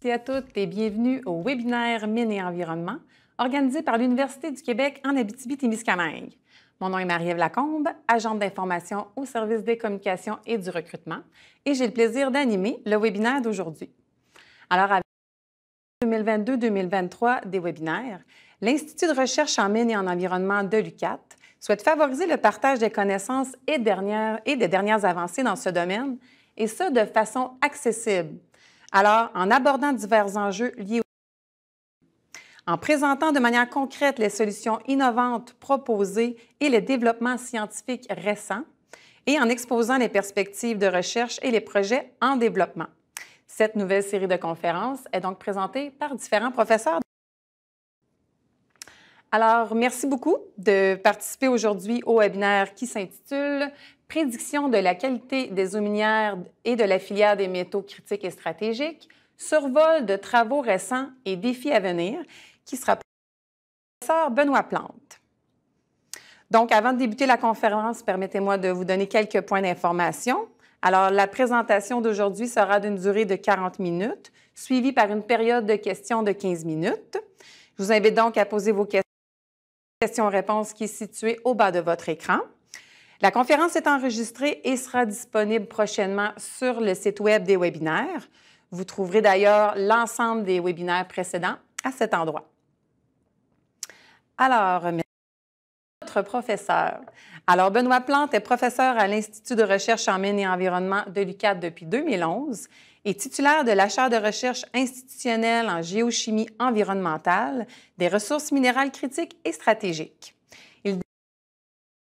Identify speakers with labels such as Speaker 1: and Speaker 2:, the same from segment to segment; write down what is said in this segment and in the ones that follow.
Speaker 1: Merci à toutes et bienvenue au webinaire Mines et Environnement, organisé par l'Université du Québec en Abitibi-Témiscamingue. Mon nom est Marie-Ève Lacombe, agente d'information au service des communications et du recrutement, et j'ai le plaisir d'animer le webinaire d'aujourd'hui. Alors, avec 2022-2023 des webinaires, l'Institut de recherche en mines et en environnement de l'UQAT souhaite favoriser le partage des connaissances et des dernières avancées dans ce domaine, et ce, de façon accessible. Alors, en abordant divers enjeux liés en présentant de manière concrète les solutions innovantes proposées et les développements scientifiques récents, et en exposant les perspectives de recherche et les projets en développement. Cette nouvelle série de conférences est donc présentée par différents professeurs. Alors, merci beaucoup de participer aujourd'hui au webinaire qui s'intitule « Prédiction de la qualité des eaux minières et de la filière des métaux critiques et stratégiques, survol de travaux récents et défis à venir » qui sera présenté par le professeur Benoît Plante. Donc, avant de débuter la conférence, permettez-moi de vous donner quelques points d'information. Alors, la présentation d'aujourd'hui sera d'une durée de 40 minutes, suivie par une période de questions de 15 minutes. Je vous invite donc à poser vos questions-réponses qui est située au bas de votre écran. La conférence est enregistrée et sera disponible prochainement sur le site Web des webinaires. Vous trouverez d'ailleurs l'ensemble des webinaires précédents à cet endroit. Alors, notre professeur. Alors, Benoît Plante est professeur à l'Institut de recherche en mines et environnement de l'UQAT depuis 2011 et titulaire de la chaire de recherche institutionnelle en géochimie environnementale, des ressources minérales critiques et stratégiques. Il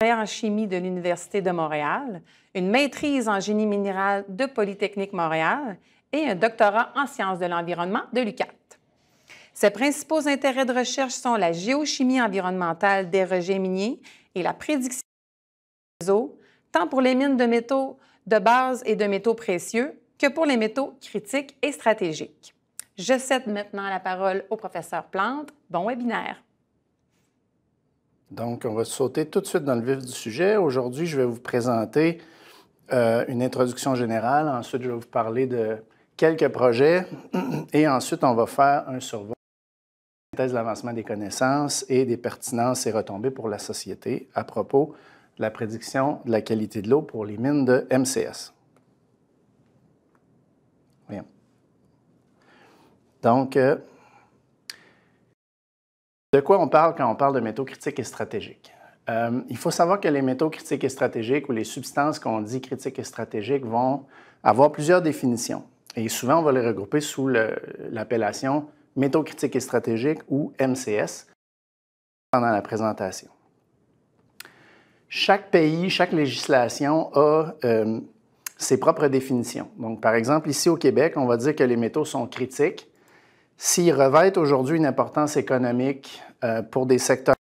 Speaker 1: est en chimie de l'Université de Montréal, une maîtrise en génie minéral de Polytechnique Montréal et un doctorat en sciences de l'environnement de l'UQAT. Ses principaux intérêts de recherche sont la géochimie environnementale des rejets miniers et la prédiction des eaux, tant pour les mines de métaux de base et de métaux précieux que pour les métaux critiques et stratégiques. Je cède maintenant la parole au professeur Plante. Bon webinaire.
Speaker 2: Donc, on va sauter tout de suite dans le vif du sujet. Aujourd'hui, je vais vous présenter une introduction générale. Ensuite, je vais vous parler de quelques projets. Et ensuite, on va faire un survol de l'avancement des connaissances et des pertinences et retombées pour la société à propos de la prédiction de la qualité de l'eau pour les mines de MCS. Voyons. Donc, de quoi on parle quand on parle de métaux critiques et stratégiques? Il faut savoir que les métaux critiques et stratégiques ou les substances qu'on dit critiques et stratégiques vont avoir plusieurs définitions. Et souvent, on va les regrouper sous l'appellation métaux critiques et stratégiques ou MCS pendant la présentation. Chaque pays, chaque législation a ses propres définitions. Donc, par exemple, ici au Québec, on va dire que les métaux sont critiques s'ils revêtent aujourd'hui une importance économique pour des secteurs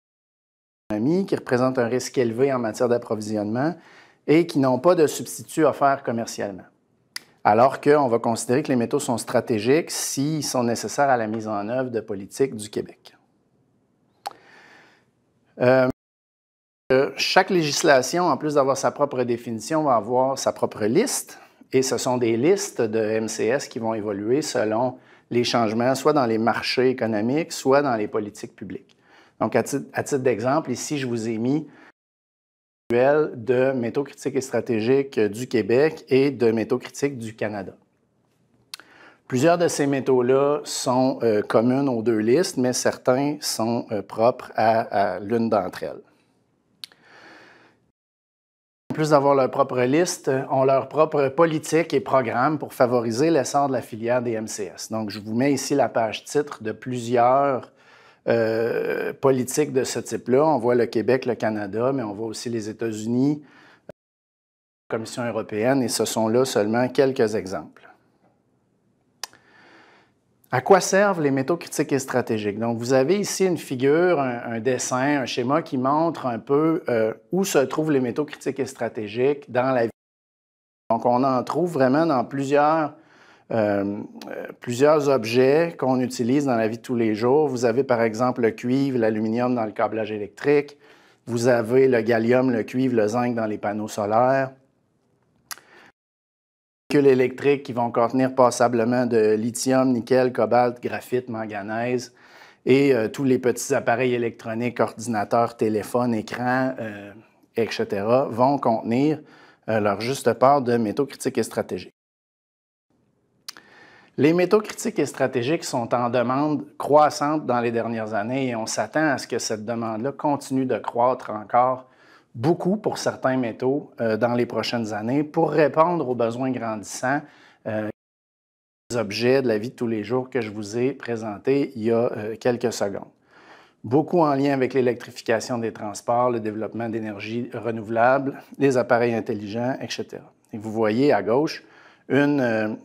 Speaker 2: de l'économie qui représentent un risque élevé en matière d'approvisionnement et qui n'ont pas de substitut offert commercialement. Alors qu'on va considérer que les métaux sont stratégiques s'ils sont nécessaires à la mise en œuvre de politiques du Québec. Chaque législation, en plus d'avoir sa propre définition, va avoir sa propre liste, et ce sont des listes de MCS qui vont évoluer selon les changements, soit dans les marchés économiques, soit dans les politiques publiques. Donc, à titre d'exemple, ici, je vous ai mis de métaux critiques et stratégiques du Québec et de métaux critiques du Canada. Plusieurs de ces métaux-là sont communs aux deux listes, mais certains sont propres à l'une d'entre elles. En plus d'avoir leur propre liste, ont leur propre politique et programme pour favoriser l'essor de la filière des MCS. Donc, je vous mets ici la page titre de plusieurs politiques de ce type-là. On voit le Québec, le Canada, mais on voit aussi les États-Unis, la Commission européenne, et ce sont là seulement quelques exemples. À quoi servent les métaux critiques et stratégiques? Donc, vous avez ici une figure, un dessin, un schéma qui montre un peu où se trouvent les métaux critiques et stratégiques dans la vie. Donc, on en trouve vraiment dans plusieurs objets qu'on utilise dans la vie de tous les jours. Vous avez par exemple le cuivre, l'aluminium dans le câblage électrique. Vous avez le gallium, le cuivre, le zinc dans les panneaux solaires. Les véhicules électriques qui vont contenir passablement de lithium, nickel, cobalt, graphite, manganèse. Et tous les petits appareils électroniques, ordinateurs, téléphones, écrans, etc., vont contenir leur juste part de métaux critiques et stratégiques. Les métaux critiques et stratégiques sont en demande croissante dans les dernières années et on s'attend à ce que cette demande-là continue de croître encore beaucoup pour certains métaux dans les prochaines années pour répondre aux besoins grandissants des objets de la vie de tous les jours que je vous ai présentés il y a quelques secondes. Beaucoup en lien avec l'électrification des transports, le développement d'énergies renouvelables, les appareils intelligents, etc. Et vous voyez à gauche une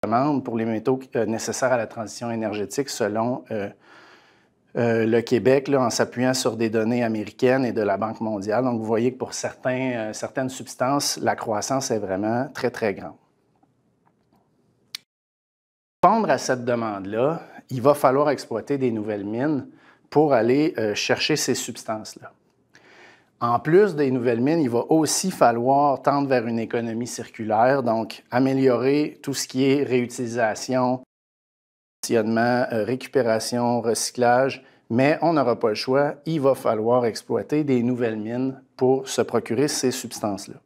Speaker 2: demande pour les métaux nécessaires à la transition énergétique selon le Québec, là, en s'appuyant sur des données américaines et de la Banque mondiale. Donc, vous voyez que pour certaines substances, la croissance est vraiment très, très grande. Pour répondre à cette demande-là, il va falloir exploiter des nouvelles mines pour aller chercher ces substances-là. En plus des nouvelles mines, il va aussi falloir tendre vers une économie circulaire, donc améliorer tout ce qui est réutilisation, conditionnement, récupération, recyclage, mais on n'aura pas le choix, il va falloir exploiter des nouvelles mines pour se procurer ces substances-là.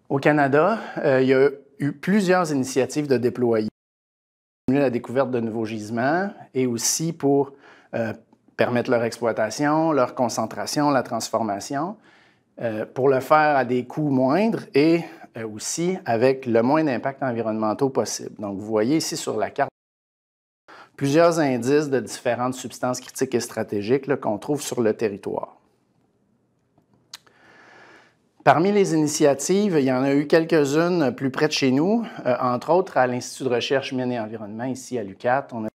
Speaker 2: Au Canada, il y a eu plusieurs initiatives de déployer la découverte de nouveaux gisements et aussi pour permettre leur exploitation, leur concentration, la transformation, pour le faire à des coûts moindres et aussi avec le moins d'impact environnementaux possible. Donc, vous voyez ici sur la carte plusieurs indices de différentes substances critiques et stratégiques qu'on trouve sur le territoire. Parmi les initiatives, il y en a eu quelques-unes plus près de chez nous, entre autres à l'Institut de recherche Mines et Environnement, ici à l'UQAT. On a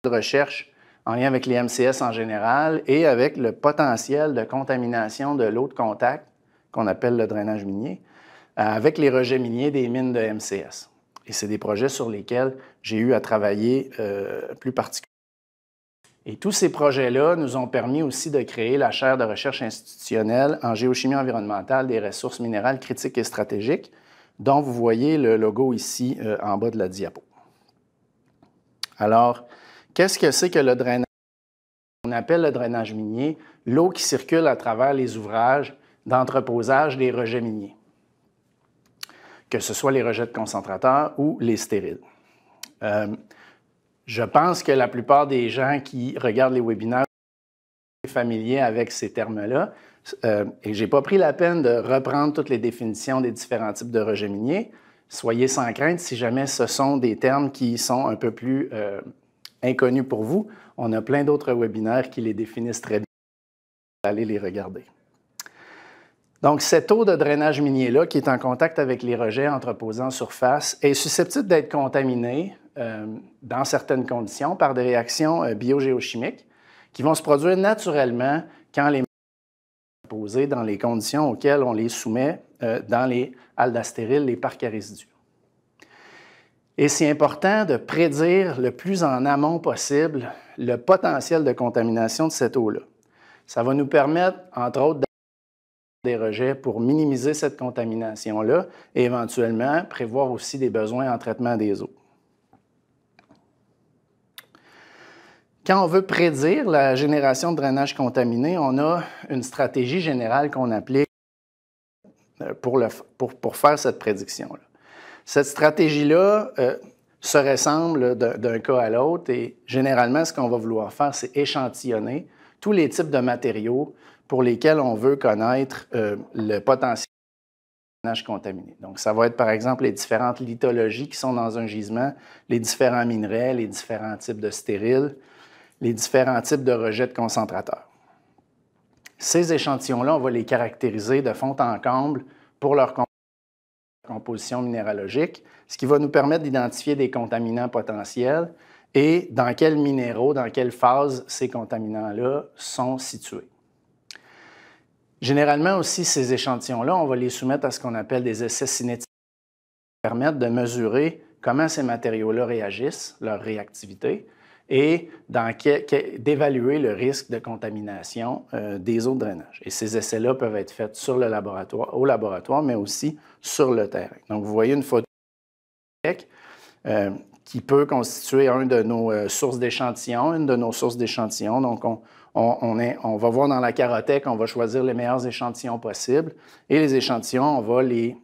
Speaker 2: de recherche en lien avec les MCS en général et avec le potentiel de contamination de l'eau de contact, qu'on appelle le drainage minier, avec les rejets miniers des mines de MCS. Et c'est des projets sur lesquels j'ai eu à travailler plus particulièrement. Et tous ces projets-là nous ont permis aussi de créer la chaire de recherche institutionnelle en géochimie environnementale des ressources minérales critiques et stratégiques, dont vous voyez le logo ici en bas de la diapo. Alors, qu'est-ce que c'est que le drainage? On appelle le drainage minier l'eau qui circule à travers les ouvrages d'entreposage des rejets miniers, que ce soit les rejets de concentrateurs ou les stériles. Je pense que la plupart des gens qui regardent les webinaires sont familiers avec ces termes-là et je n'ai pas pris la peine de reprendre toutes les définitions des différents types de rejets miniers. Soyez sans crainte si jamais ce sont des termes qui sont un peu plus inconnus pour vous. On a plein d'autres webinaires qui les définissent très bien. Allez les regarder. Donc, cette eau de drainage minier-là, qui est en contact avec les rejets entreposés en surface, est susceptible d'être contaminée dans certaines conditions par des réactions biogéochimiques qui vont se produire naturellement quand les sont posés dans les conditions auxquelles on les soumet dans les aldastériles, les parcs à résidus. Et c'est important de prédire le plus en amont possible le potentiel de contamination de cette eau-là. Ça va nous permettre, entre autres, des rejets pour minimiser cette contamination-là et éventuellement prévoir aussi des besoins en traitement des eaux. Quand on veut prédire la génération de drainage contaminé, on a une stratégie générale qu'on applique pour faire cette prédiction-là. Cette stratégie-là se ressemble d'un cas à l'autre et généralement, ce qu'on va vouloir faire, c'est échantillonner tous les types de matériaux pour lesquels on veut connaître le potentiel drainage contaminé. Donc, ça va être par exemple les différentes lithologies qui sont dans un gisement, les différents minerais, les différents types de stériles, les différents types de rejets de concentrateurs. Ces échantillons-là, on va les caractériser de fond en comble pour leur composition minéralogique, ce qui va nous permettre d'identifier des contaminants potentiels et dans quels minéraux, dans quelle phase ces contaminants-là sont situés. Généralement aussi, ces échantillons-là, on va les soumettre à ce qu'on appelle des essais cinétiques qui permettent de mesurer comment ces matériaux-là réagissent, leur réactivité, et d'évaluer le risque de contamination des eaux de drainage. Et ces essais-là peuvent être faits sur le laboratoire, au laboratoire, mais aussi sur le terrain. Donc, vous voyez une photo qui peut constituer une de nos sources d'échantillons. Donc, on va voir dans la carothèque, on va choisir les meilleurs échantillons possibles. Et les échantillons, on va les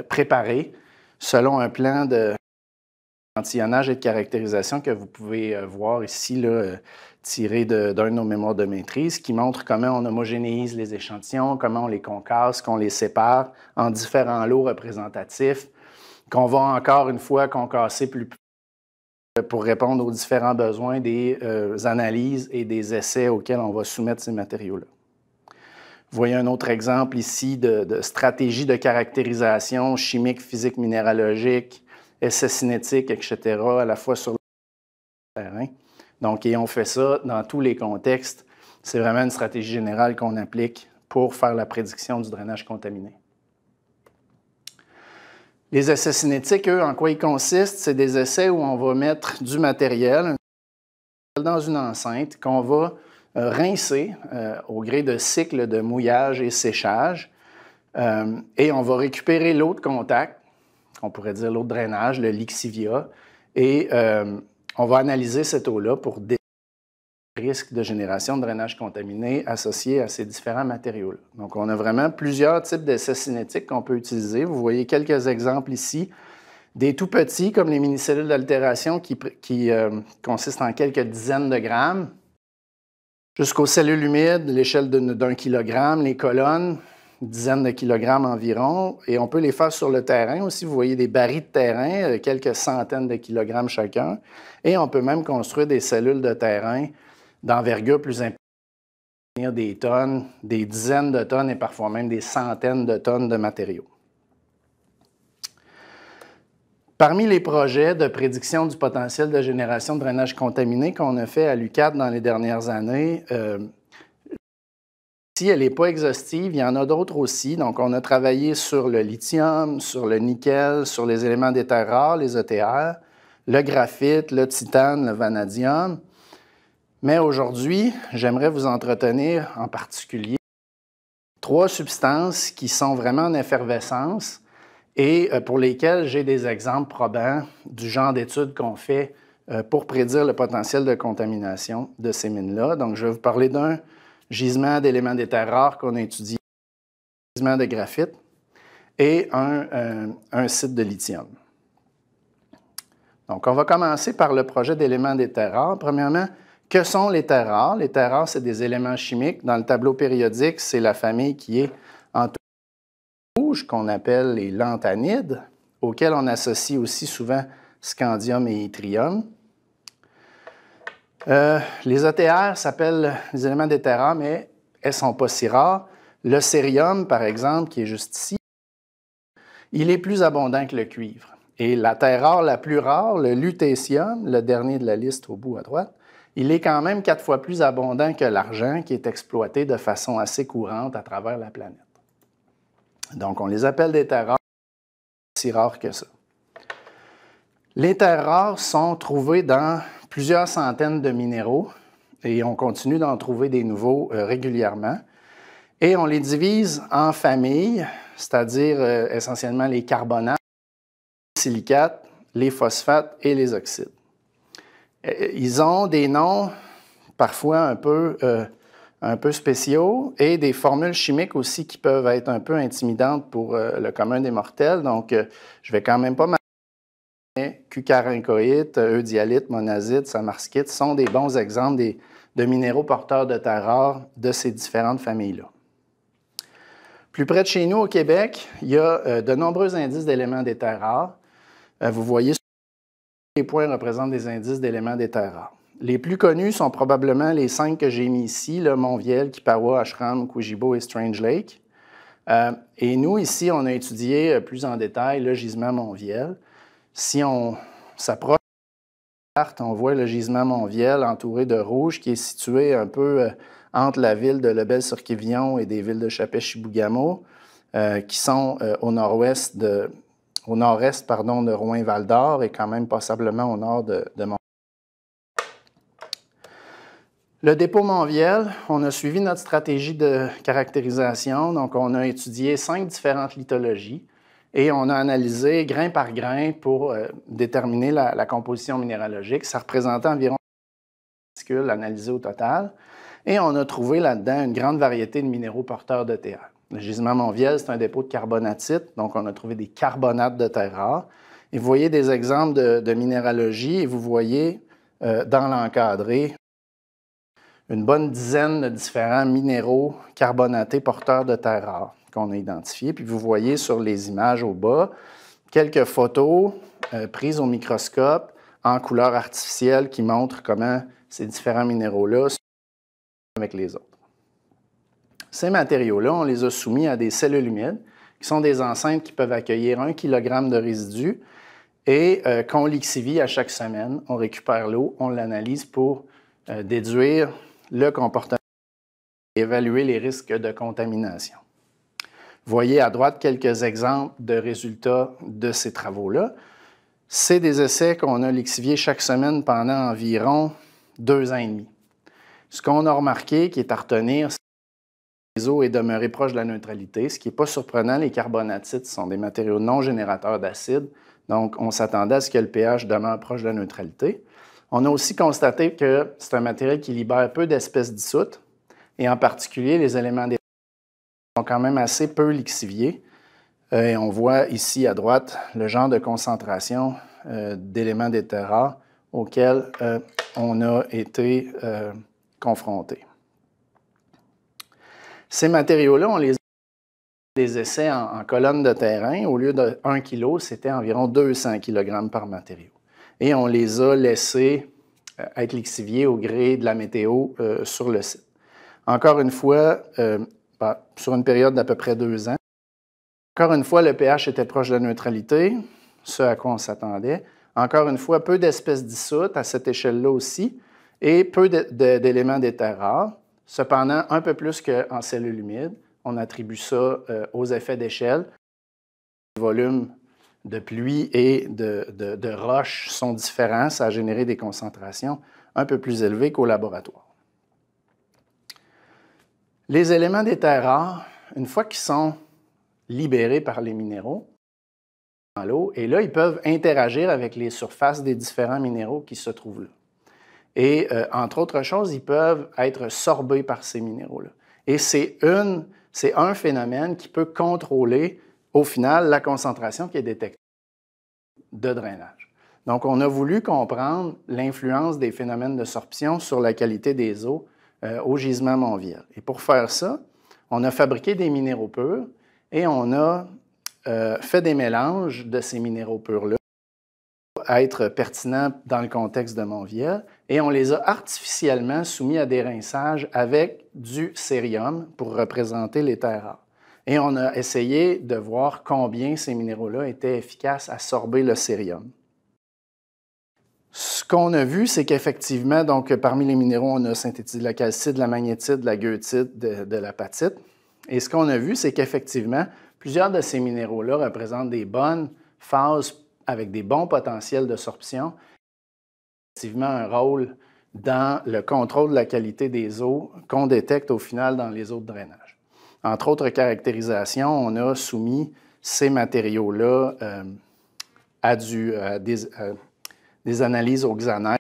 Speaker 2: préparer selon un plan d'échantillonnage et de caractérisation que vous pouvez voir ici, là, tiré d'un de nos mémoires de maîtrise, qui montre comment on homogénéise les échantillons, comment on les concasse, qu'on les sépare en différents lots représentatifs, qu'on va encore une fois concasser plus pour répondre aux différents besoins des analyses et des essais auxquels on va soumettre ces matériaux-là. Vous voyez un autre exemple ici de stratégie de caractérisation chimique, physique, minéralogique, essais cinétiques, etc., à la fois sur le terrain. Donc, et on fait ça dans tous les contextes. C'est vraiment une stratégie générale qu'on applique pour faire la prédiction du drainage contaminé. Les essais cinétiques, eux, en quoi ils consistent? C'est des essais où on va mettre du matériel dans une enceinte qu'on va rincer au gré de cycles de mouillage et séchage. Et on va récupérer l'eau de contact, on pourrait dire l'eau de drainage, le lixivia, et on va analyser cette eau-là pour déterminer le risque de génération de drainage contaminé associé à ces différents matériaux-là. Donc, on a vraiment plusieurs types d'essais cinétiques qu'on peut utiliser. Vous voyez quelques exemples ici. Des tout petits, comme les mini-cellules d'altération qui consistent en quelques dizaines de grammes, jusqu'aux cellules humides, l'échelle d'1 kilogramme, les colonnes, dizaines de kilogrammes environ, et on peut les faire sur le terrain aussi. Vous voyez des barils de terrain, quelques centaines de kilogrammes chacun, et on peut même construire des cellules de terrain d'envergure plus importante, des tonnes, des dizaines de tonnes et parfois même des centaines de tonnes de matériaux. Parmi les projets de prédiction du potentiel de génération de drainage contaminé qu'on a fait à l'UQAD dans les dernières années, si elle n'est pas exhaustive, il y en a d'autres aussi. Donc, on a travaillé sur le lithium, sur le nickel, sur les éléments des terres rares, les ETR, le graphite, le titane, le vanadium. Mais aujourd'hui, j'aimerais vous entretenir en particulier 3 substances qui sont vraiment en effervescence et pour lesquelles j'ai des exemples probants du genre d'études qu'on fait pour prédire le potentiel de contamination de ces mines-là. Donc, je vais vous parler d'un gisement d'éléments des terres rares qu'on a étudié, un gisement de graphite et un site de lithium. Donc, on va commencer par le projet d'éléments des terres rares. Premièrement, que sont les terres rares? Les terres rares, c'est des éléments chimiques. Dans le tableau périodique, c'est la famille qui est en rouge, qu'on appelle les lanthanides, auxquels on associe aussi souvent scandium et yttrium. Les ETR s'appellent les éléments des terres rares, mais elles ne sont pas si rares. Le cérium, par exemple, qui est juste ici, il est plus abondant que le cuivre. Et la terre rare la plus rare, le lutécium, le dernier de la liste au bout à droite, il est quand même 4 fois plus abondant que l'argent qui est exploité de façon assez courante à travers la planète. Donc, on les appelle des terres rares, si rares que ça. Les terres rares sont trouvées dans plusieurs centaines de minéraux et on continue d'en trouver des nouveaux régulièrement. Et on les divise en familles, c'est-à-dire essentiellement les carbonates, les silicates, les phosphates et les oxydes. Ils ont des noms parfois un peu spéciaux et des formules chimiques aussi qui peuvent être un peu intimidantes pour le commun des mortels. Donc, je ne vais quand même pas m'arrêter. Cucarincoïte, eudialyte, monazite, samarskite sont des bons exemples de minéraux porteurs de terres rares de ces différentes familles-là. Plus près de chez nous, au Québec, il y a de nombreux indices d'éléments des terres rares. Vous voyez, les points représentent des indices d'éléments des terres rares. Les plus connus sont probablement les 5 que j'ai mis ici, là, Montviel, Kipawa, Ashram, Koujibo et Strange Lake. Et nous, ici, on a étudié plus en détail le gisement Montviel. Si on s'approche de la carte, on voit le gisement Montviel entouré de rouge qui est situé un peu entre la ville de Lebel-sur-Quévillon et des villes de Chapais-Chibougamau, qui sont au nord-est de Rouyn-Val-d'Or et quand même passablement au nord de Montviel. Le dépôt Montviel, on a suivi notre stratégie de caractérisation. Donc, on a étudié 5 différentes lithologies et on a analysé grain par grain pour déterminer la composition minéralogique. Ça représentait environ 10 particules analysées au total. Et on a trouvé là-dedans une grande variété de minéraux porteurs de Tr. Le gisement Montviel, c'est un dépôt de carbonatite, donc on a trouvé des carbonates de terres rares. Et vous voyez des exemples de minéralogie et vous voyez dans l'encadré une bonne dizaine de différents minéraux carbonatés porteurs de terres rares qu'on a identifiés. Puis vous voyez sur les images au bas quelques photos prises au microscope en couleur artificielle qui montrent comment ces différents minéraux-là sont avec les autres. Ces matériaux-là, on les a soumis à des cellules humides, qui sont des enceintes qui peuvent accueillir 1 kg de résidus et qu'on lixivie à chaque semaine. On récupère l'eau, on l'analyse pour déduire le comportement et évaluer les risques de contamination. Vous voyez à droite quelques exemples de résultats de ces travaux-là. C'est des essais qu'on a lixiviés chaque semaine pendant environ 2 ans et demi. Ce qu'on a remarqué qui est à retenir, c'est que les eaux est demeuré proche de la neutralité, ce qui n'est pas surprenant. Les carbonatites sont des matériaux non générateurs d'acide, donc on s'attendait à ce que le pH demeure proche de la neutralité. On a aussi constaté que c'est un matériel qui libère peu d'espèces dissoutes, et en particulier les éléments des sont quand même assez peu lixiviés. Et on voit ici à droite le genre de concentration d'éléments des terres rares auxquels on a été confrontés. Ces matériaux-là, on les a des essais en colonnes de terrain. Au lieu de 1 kg, c'était environ 200 kg par matériau. Et on les a laissés être lixiviés au gré de la météo sur le site. Encore une fois, sur une période d'à peu près 2 ans, encore une fois, le pH était proche de la neutralité, ce à quoi on s'attendait. Encore une fois, peu d'espèces dissoutes à cette échelle-là aussi, et peu d'éléments des terres rares. Cependant, un peu plus qu'en cellules humides. On attribue ça aux effets d'échelle. Les volumes de pluie et de roches sont différents. Ça a généré des concentrations un peu plus élevées qu'au laboratoire. Les éléments des terres rares, une fois qu'ils sont libérés par les minéraux dans l'eau, et là, ils peuvent interagir avec les surfaces des différents minéraux qui se trouvent là. Et entre autres choses, ils peuvent être sorbés par ces minéraux-là. Et c'est un phénomène qui peut contrôler, au final, la concentration qui est détectée de drainage. Donc, on a voulu comprendre l'influence des phénomènes de sorption sur la qualité des eaux au gisement Montviel. Et pour faire ça, on a fabriqué des minéraux purs et on a fait des mélanges de ces minéraux purs-là pour être pertinents dans le contexte de Montviel et on les a artificiellement soumis à des rinçages avec du cérium pour représenter les terres rares. Et on a essayé de voir combien ces minéraux-là étaient efficaces à sorber le cérium. Ce qu'on a vu, c'est qu'effectivement, donc parmi les minéraux, on a synthétisé de la calcite, de la magnétite, de la goethite, de l'apatite. Et ce qu'on a vu, c'est qu'effectivement, plusieurs de ces minéraux-là représentent des bonnes phases avec des bons potentiels de sorption, effectivement un rôle dans le contrôle de la qualité des eaux qu'on détecte au final dans les eaux de drainage. Entre autres caractérisations, on a soumis ces matériaux-là à des analyses au xanère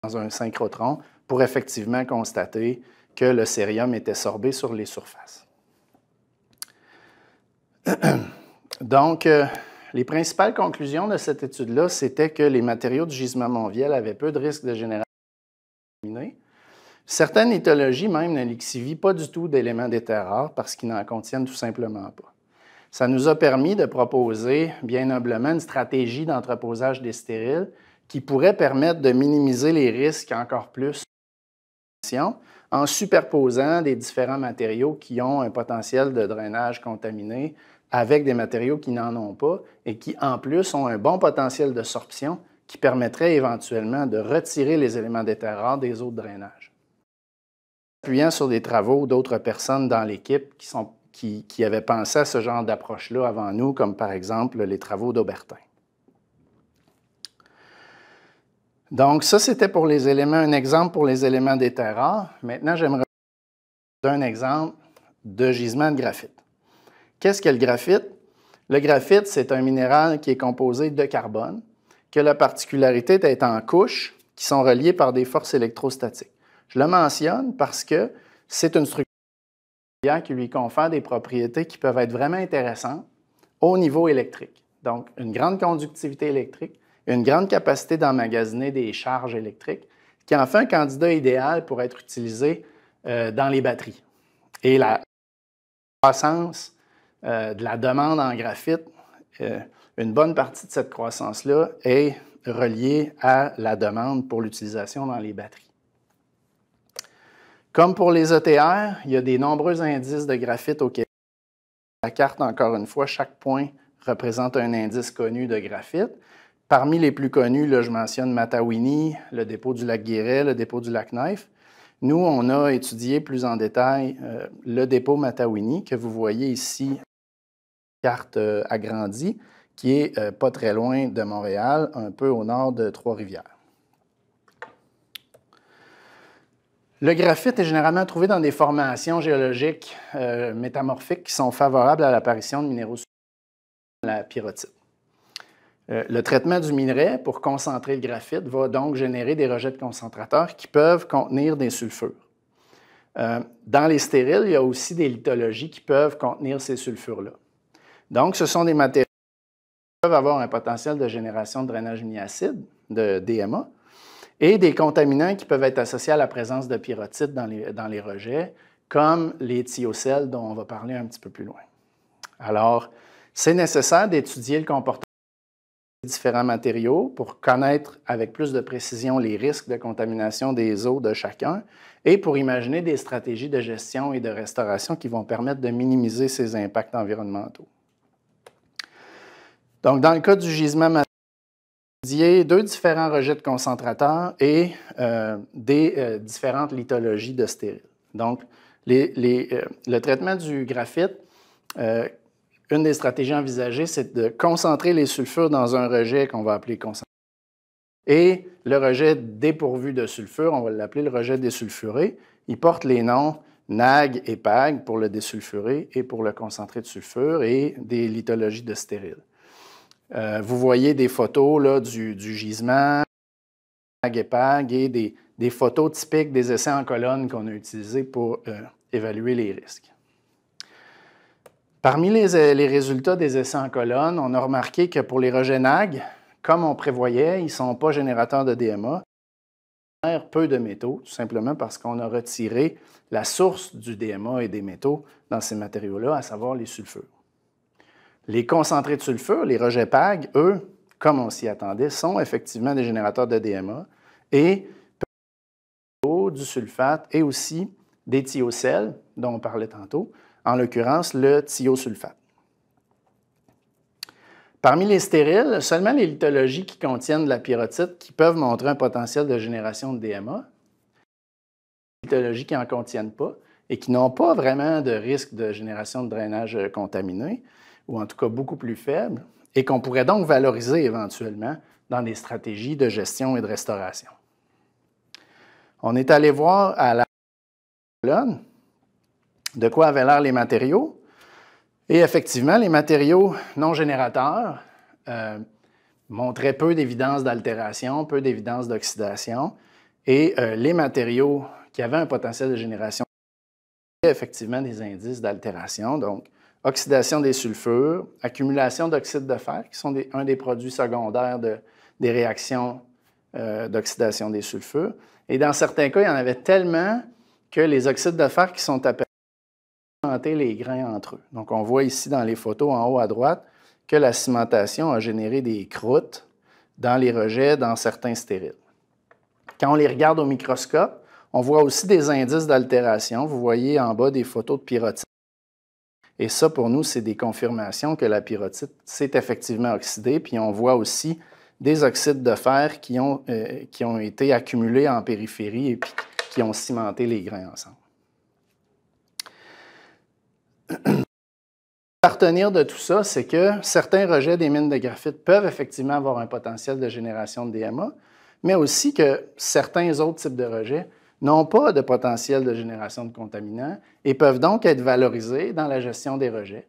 Speaker 2: dans un synchrotron pour effectivement constater que le cérium était sorbé sur les surfaces. Donc, les principales conclusions de cette étude-là, c'était que les matériaux du gisement Montviel avaient peu de risque de génération contaminée. Certaines lithologies même ne lixivient pas du tout d'éléments d'éther rares parce qu'ils n'en contiennent tout simplement pas. Ça nous a permis de proposer, bien noblement, une stratégie d'entreposage des stériles qui pourrait permettre de minimiser les risques encore plus en superposant des différents matériaux qui ont un potentiel de drainage contaminé avec des matériaux qui n'en ont pas et qui, en plus, ont un bon potentiel de sorption qui permettrait éventuellement de retirer les éléments d'éther rares des eaux de drainage. Appuyant sur des travaux d'autres personnes dans l'équipe qui avaient pensé à ce genre d'approche-là avant nous, comme par exemple les travaux d'Aubertin. Donc, ça, c'était pour les éléments, un exemple pour les éléments d'éther rares. Maintenant, j'aimerais vous donner un exemple de gisement de graphite. Qu'est-ce que le graphite? Le graphite, c'est un minéral qui est composé de carbone, qui a la particularité d'être en couches qui sont reliées par des forces électrostatiques. Je le mentionne parce que c'est une structure qui lui confère des propriétés qui peuvent être vraiment intéressantes au niveau électrique. Donc, une grande conductivité électrique, une grande capacité d'emmagasiner des charges électriques, qui en fait un candidat idéal pour être utilisé dans les batteries. Et la croissance de la demande en graphite, une bonne partie de cette croissance-là est reliée à la demande pour l'utilisation dans les batteries. Comme pour les ETR, il y a des nombreux indices de graphite au Québec. La carte, encore une fois, chaque point représente un indice connu de graphite. Parmi les plus connus, là, je mentionne Matawini, le dépôt du lac Guéret, le dépôt du lac Knife. Nous, on a étudié plus en détail le dépôt Matawini, que vous voyez ici, carte agrandie, qui est pas très loin de Montréal, un peu au nord de Trois-Rivières. Le graphite est généralement trouvé dans des formations géologiques métamorphiques qui sont favorables à l'apparition de minéraux comme la pyrrhotite. Le traitement du minerai pour concentrer le graphite va donc générer des rejets de concentrateurs qui peuvent contenir des sulfures. Dans les stériles, il y a aussi des lithologies qui peuvent contenir ces sulfures-là. Donc, ce sont des matériaux qui peuvent avoir un potentiel de génération de drainage mini-acide, de DMA, et des contaminants qui peuvent être associés à la présence de pyrrhotite dans les rejets, comme les thiocelles dont on va parler un petit peu plus loin. Alors, c'est nécessaire d'étudier le comportement des différents matériaux pour connaître avec plus de précision les risques de contamination des eaux de chacun et pour imaginer des stratégies de gestion et de restauration qui vont permettre de minimiser ces impacts environnementaux. Donc, dans le cas du gisement deux différents rejets de concentrateurs et des différentes lithologies de stériles. Donc, le traitement du graphite, une des stratégies envisagées, c'est de concentrer les sulfures dans un rejet qu'on va appeler concentré. Et le rejet dépourvu de sulfure, on va l'appeler le rejet désulfuré. Il porte les noms NAG et PAG pour le désulfuré et pour le concentré de sulfure et des lithologies de stériles. Vous voyez des photos là, du gisement, NAG et PAG, et des photos typiques des essais en colonne qu'on a utilisés pour évaluer les risques. Parmi les résultats des essais en colonne, on a remarqué que pour les rejets NAG, comme on prévoyait, ils ne sont pas générateurs de DMA. Ils génèrent peu de métaux, tout simplement parce qu'on a retiré la source du DMA et des métaux dans ces matériaux-là, à savoir les sulfures. Les concentrés de sulfure, les rejets PAG, eux, comme on s'y attendait, sont effectivement des générateurs de DMA et du sulfate et aussi des thiocelles, dont on parlait tantôt, en l'occurrence le thiosulfate. Parmi les stériles, seulement les lithologies qui contiennent de la pyrrhotite qui peuvent montrer un potentiel de génération de DMA, les lithologies qui n'en contiennent pas et qui n'ont pas vraiment de risque de génération de drainage contaminé, ou en tout cas beaucoup plus faible, et qu'on pourrait donc valoriser éventuellement dans des stratégies de gestion et de restauration. On est allé voir à la colonne de quoi avaient l'air les matériaux. Et effectivement, les matériaux non générateurs montraient peu d'évidence d'altération, peu d'évidence d'oxydation. Et les matériaux qui avaient un potentiel de génération avaient effectivement des indices d'altération. Donc, oxydation des sulfures, accumulation d'oxyde de fer, qui sont un des produits secondaires des réactions d'oxydation des sulfures. Et dans certains cas, il y en avait tellement que les oxydes de fer qui sont apparus ont cimenté les grains entre eux. Donc, on voit ici dans les photos en haut à droite que la cimentation a généré des croûtes dans les rejets, dans certains stériles. Quand on les regarde au microscope, on voit aussi des indices d'altération. Vous voyez en bas des photos de pyrrhotite. Et ça, pour nous, c'est des confirmations que la pyrrhotite s'est effectivement oxydée. Puis on voit aussi des oxydes de fer qui ont été accumulés en périphérie et puis qui ont cimenté les grains ensemble. À retenir de tout ça, c'est que certains rejets des mines de graphite peuvent effectivement avoir un potentiel de génération de DMA, mais aussi que certains autres types de rejets n'ont pas de potentiel de génération de contaminants et peuvent donc être valorisés dans la gestion des rejets.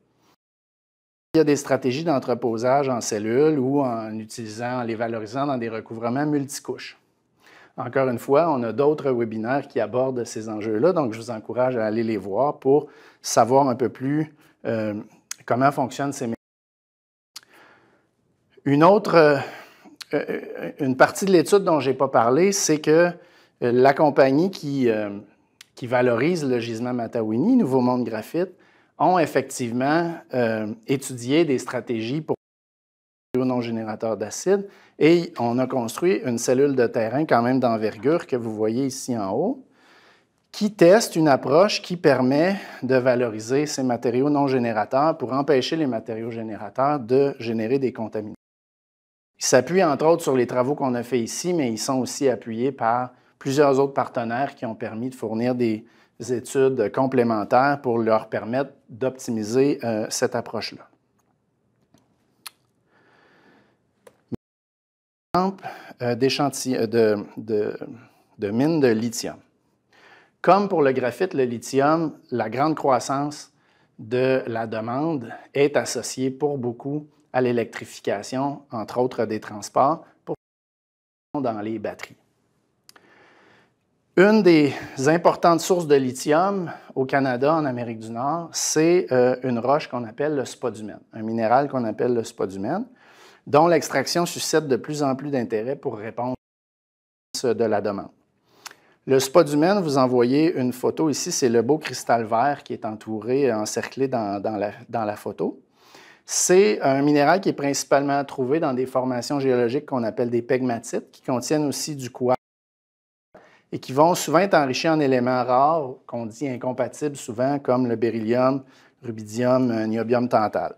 Speaker 2: Il y a des stratégies d'entreposage en cellules ou en les valorisant dans des recouvrements multicouches. Encore une fois, on a d'autres webinaires qui abordent ces enjeux-là, donc je vous encourage à aller les voir pour savoir un peu plus comment fonctionnent ces mécanismes. Une partie de l'étude dont je n'ai pas parlé, c'est que la compagnie qui valorise le gisement Mataouini, Nouveau Monde Graphite, ont effectivement étudié des stratégies pour les non générateurs d'acide et on a construit une cellule de terrain quand même d'envergure que vous voyez ici en haut, qui teste une approche qui permet de valoriser ces matériaux non générateurs pour empêcher les matériaux générateurs de générer des contaminants. Ils s'appuient entre autres sur les travaux qu'on a faits ici, mais ils sont aussi appuyés par plusieurs autres partenaires qui ont permis de fournir des études complémentaires pour leur permettre d'optimiser cette approche-là. Exemple de mines de lithium. Comme pour le graphite, le lithium, la grande croissance de la demande est associée pour beaucoup à l'électrification, entre autres des transports, dans les batteries. Une des importantes sources de lithium au Canada, en Amérique du Nord, c'est une roche qu'on appelle le spodumène, un minéral qu'on appelle le spodumène, dont l'extraction suscite de plus en plus d'intérêt pour répondre de la demande. Le spodumène, vous en voyez une photo ici, c'est le beau cristal vert qui est entouré, encerclé dans la photo. C'est un minéral qui est principalement trouvé dans des formations géologiques qu'on appelle des pegmatites, qui contiennent aussi du quartz et qui vont souvent être enrichis en éléments rares, qu'on dit incompatibles souvent, comme le beryllium, rubidium, niobium tantal.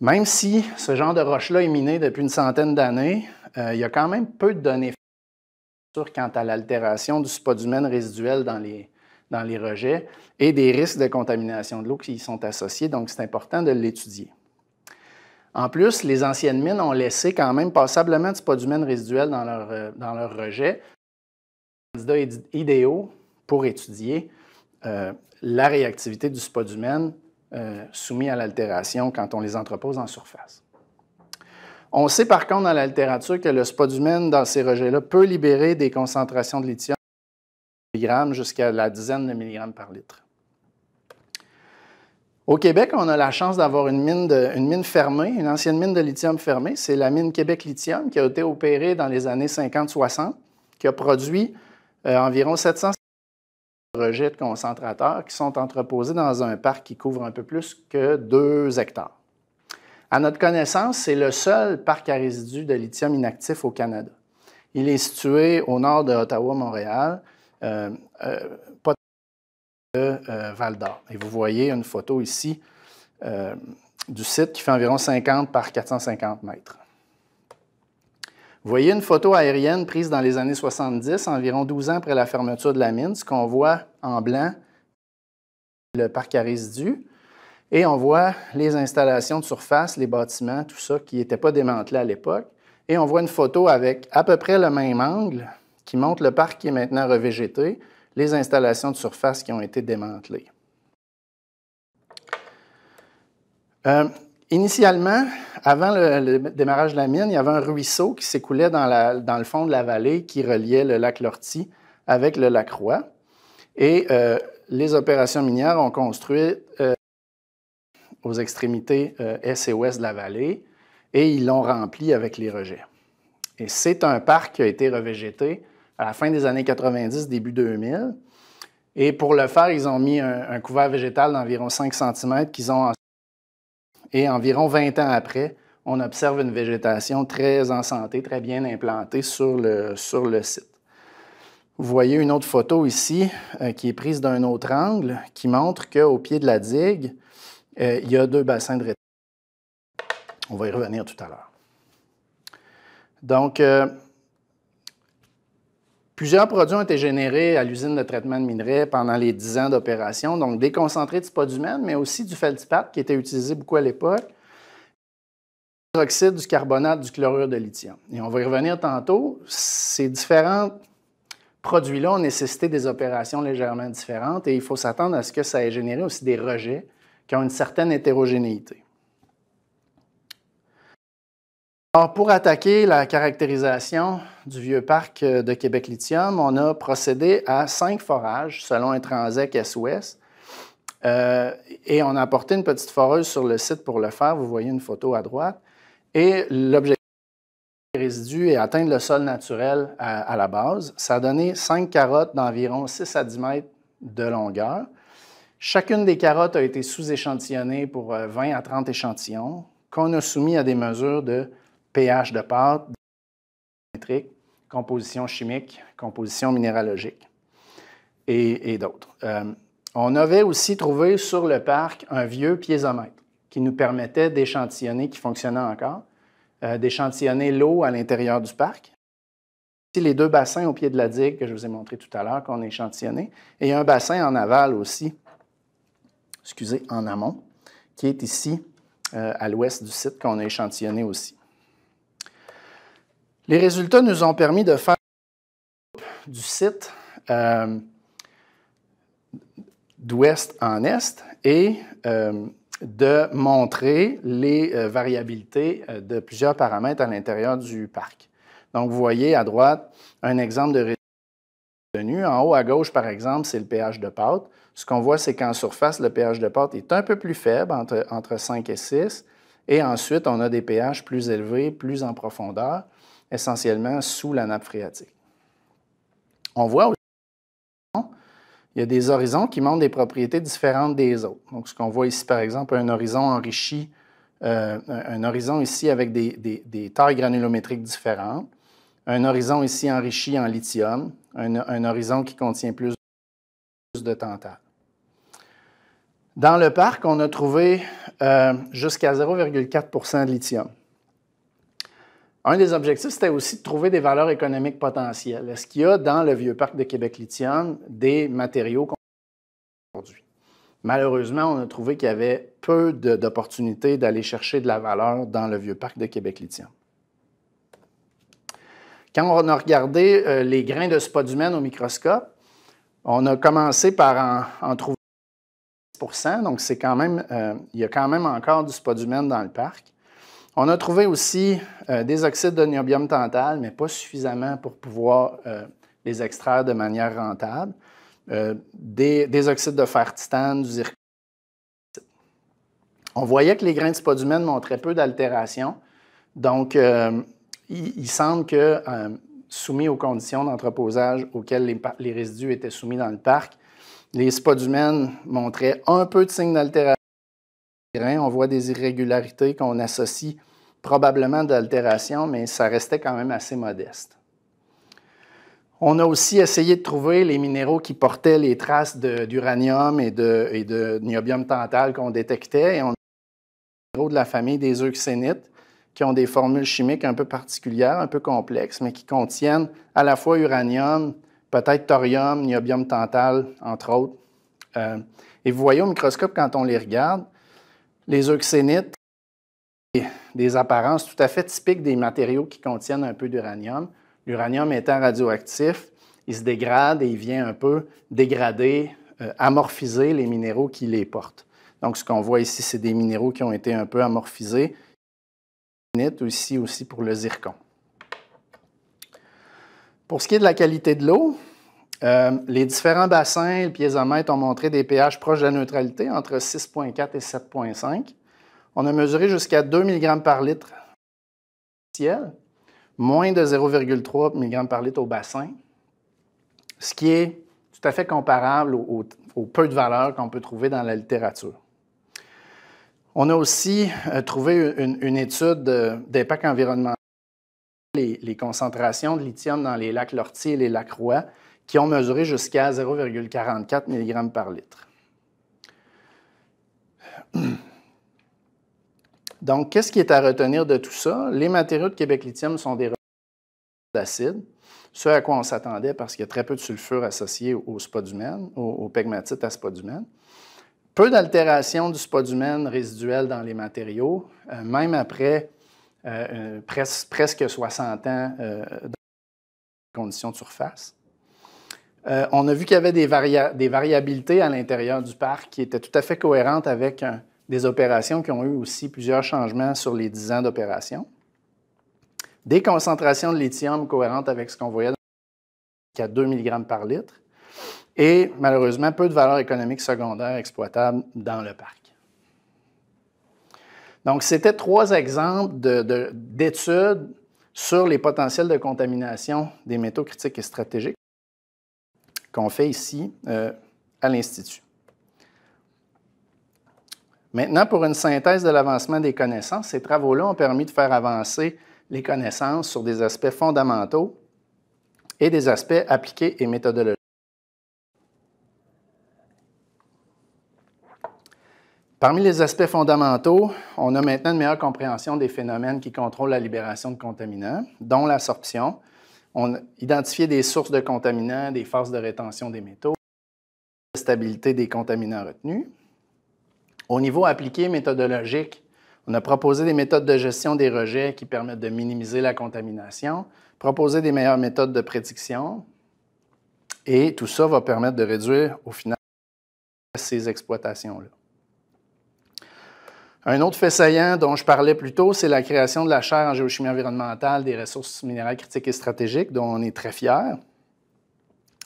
Speaker 2: Même si ce genre de roche-là est miné depuis une centaine d'années, il y a quand même peu de données quant à l'altération du spodumène résiduel dans les rejets et des risques de contamination de l'eau qui y sont associés, donc c'est important de l'étudier. En plus, les anciennes mines ont laissé quand même passablement de spodumène résiduel dans leur rejet, des candidats idéaux pour étudier la réactivité du spodumène soumis à l'altération quand on les entrepose en surface. On sait par contre dans la littérature que le spodumène dans ces rejets-là peut libérer des concentrations de lithium jusqu'à la dizaine de milligrammes par litre. Au Québec, on a la chance d'avoir une mine fermée, une ancienne mine de lithium fermée. C'est la mine Québec Lithium qui a été opérée dans les années 50-60, qui a produit environ 700 rejets de concentrateurs qui sont entreposés dans un parc qui couvre un peu plus que 2 hectares. À notre connaissance, c'est le seul parc à résidus de lithium inactif au Canada. Il est situé au nord de Ottawa-Montréal, pas de Val-d'Or. Et vous voyez une photo ici du site qui fait environ 50 par 450 mètres. Vous voyez une photo aérienne prise dans les années 70, environ 12 ans après la fermeture de la mine. Ce qu'on voit en blanc, le parc à résidus. Et on voit les installations de surface, les bâtiments, tout ça qui n'était pas démantelé à l'époque. Et on voit une photo avec à peu près le même angle qui montre le parc qui est maintenant revégété, les installations de surface qui ont été démantelées. Initialement, avant le démarrage de la mine, il y avait un ruisseau qui s'écoulait dans le fond de la vallée qui reliait le lac Lortie avec le lac Roy. Et les opérations minières ont construit aux extrémités est et ouest de la vallée, et ils l'ont rempli avec les rejets. Et c'est un parc qui a été revégété à la fin des années 90, début 2000. Et pour le faire, ils ont mis un couvert végétal d'environ 5 cm qu'ils ont. Et environ 20 ans après, on observe une végétation très en santé, très bien implantée sur le site. Vous voyez une autre photo ici qui est prise d'un autre angle qui montre qu'au pied de la digue, il y a 2 bassins de rétention. On va y revenir tout à l'heure. Donc, plusieurs produits ont été générés à l'usine de traitement de minerais pendant les 10 ans d'opération, donc des concentrés de spodumène, mais aussi du feldspathe qui était utilisé beaucoup à l'époque, l'hydroxyde, du carbonate, du chlorure de lithium. Et on va y revenir tantôt. Ces différents produits-là ont nécessité des opérations légèrement différentes et il faut s'attendre à ce que ça ait généré aussi des rejets qui ont une certaine hétérogénéité. Alors, pour attaquer la caractérisation du vieux parc de Québec Lithium, on a procédé à 5 forages selon un transect S-Ouest et on a apporté une petite foreuse sur le site pour le faire. Vous voyez une photo à droite. Et l'objectif des résidus est atteindre le sol naturel à la base. Ça a donné 5 carottes d'environ 6 à 10 mètres de longueur. Chacune des carottes a été sous-échantillonnée pour 20 à 30 échantillons qu'on a soumis à des mesures de pH de pâte, métrique, composition chimique, composition minéralogique et d'autres. On avait aussi trouvé sur le parc un vieux piézomètre qui nous permettait d'échantillonner, qui fonctionnait encore, d'échantillonner l'eau à l'intérieur du parc. Ici, les 2 bassins au pied de la digue que je vous ai montré tout à l'heure qu'on a échantillonné. Et il y a un bassin en aval aussi, en amont, qui est ici, à l'ouest du site, qu'on a échantillonné aussi. Les résultats nous ont permis de faire du site d'ouest en est et de montrer les variabilités de plusieurs paramètres à l'intérieur du parc. Donc, vous voyez à droite un exemple de résidus. En haut à gauche, par exemple, c'est le pH de pâte. Ce qu'on voit, c'est qu'en surface, le pH de pâte est un peu plus faible, entre 5 et 6. Et ensuite, on a des pH plus élevés, plus en profondeur, essentiellement sous la nappe phréatique. On voit aussi il y a des horizons qui montrent des propriétés différentes des autres. Donc, ce qu'on voit ici, par exemple, un horizon enrichi, un horizon ici avec des tailles granulométriques différentes, un horizon ici enrichi en lithium, un horizon qui contient plus de tantale. Dans le parc, on a trouvé jusqu'à 0,4 de lithium. Un des objectifs, c'était aussi de trouver des valeurs économiques potentielles. Est-ce qu'il y a dans le vieux parc de Québec Lithium des matériaux qu'on a aujourd'hui? Malheureusement, on a trouvé qu'il y avait peu d'opportunités d'aller chercher de la valeur dans le vieux parc de Québec Lithium. Quand on a regardé les grains de spodumène au microscope, on a commencé par en trouver 10 %, donc c'est quand même, il y a quand même encore du spodumène dans le parc. On a trouvé aussi des oxydes de niobium tantal, mais pas suffisamment pour pouvoir les extraire de manière rentable. Des oxydes de fer titane, du zircon. On voyait que les grains de spodumène montraient peu d'altération. Donc, il semble que, soumis aux conditions d'entreposage auxquelles les résidus étaient soumis dans le parc, les spodumènes montraient un peu de signes d'altération. On voit des irrégularités qu'on associe probablement d'altération, mais ça restait quand même assez modeste. On a aussi essayé de trouver les minéraux qui portaient les traces d'uranium et de niobium tantal qu'on détectait. Et on a des minéraux de la famille des euxénites qui ont des formules chimiques un peu particulières, un peu complexes, mais qui contiennent à la fois uranium, peut-être thorium, niobium tantal, entre autres. Et vous voyez au microscope, quand on les regarde, les euxénites ont des apparences tout à fait typiques des matériaux qui contiennent un peu d'uranium. L'uranium étant radioactif, il se dégrade et il vient un peu dégrader, amorphiser les minéraux qui les portent. Donc, ce qu'on voit ici, c'est des minéraux qui ont été un peu amorphisés. Ici aussi pour le zircon. Pour ce qui est de la qualité de l'eau, les différents bassins, le piézomètre ont montré des pH proches de la neutralité, entre 6,4 et 7,5. On a mesuré jusqu'à 2 mg par litre ciel. moins de 0,3 mg par litre au bassin, ce qui est tout à fait comparable au peu de valeur qu'on peut trouver dans la littérature. On a aussi trouvé une étude d'impact environnemental, les concentrations de lithium dans les lacs Lortie et les lacs Roy, qui ont mesuré jusqu'à 0,44 mg par litre. Donc, qu'est-ce qui est à retenir de tout ça? Les matériaux de Québec Lithium sont des d'acide, ce à quoi on s'attendait parce qu'il y a très peu de sulfure associé au spodumène, au pegmatite à spodumène. Peu d'altération du spodumène résiduel dans les matériaux, même après presque 60 ans dans les conditions de surface. On a vu qu'il y avait des variabilités à l'intérieur du parc qui étaient tout à fait cohérentes avec des opérations qui ont eu aussi plusieurs changements sur les 10 ans d'opération. Des concentrations de lithium cohérentes avec ce qu'on voyait à 2 mg par litre. Et malheureusement, peu de valeur économique secondaire exploitable dans le parc. Donc, c'était 3 exemples d'études sur les potentiels de contamination des métaux critiques et stratégiques qu'on fait ici à l'Institut. Maintenant, pour une synthèse de l'avancement des connaissances, ces travaux-là ont permis de faire avancer les connaissances sur des aspects fondamentaux et des aspects appliqués et méthodologiques. Parmi les aspects fondamentaux, on a maintenant une meilleure compréhension des phénomènes qui contrôlent la libération de contaminants, dont l'absorption. On a identifié des sources de contaminants, des forces de rétention des métaux, la stabilité des contaminants retenus. Au niveau appliqué méthodologique, on a proposé des méthodes de gestion des rejets qui permettent de minimiser la contamination, proposer des meilleures méthodes de prédiction, et tout ça va permettre de réduire au final ces exploitations-là. Un autre fait saillant dont je parlais plus tôt, c'est la création de la chaire en géochimie environnementale des ressources minérales critiques et stratégiques, dont on est très fiers.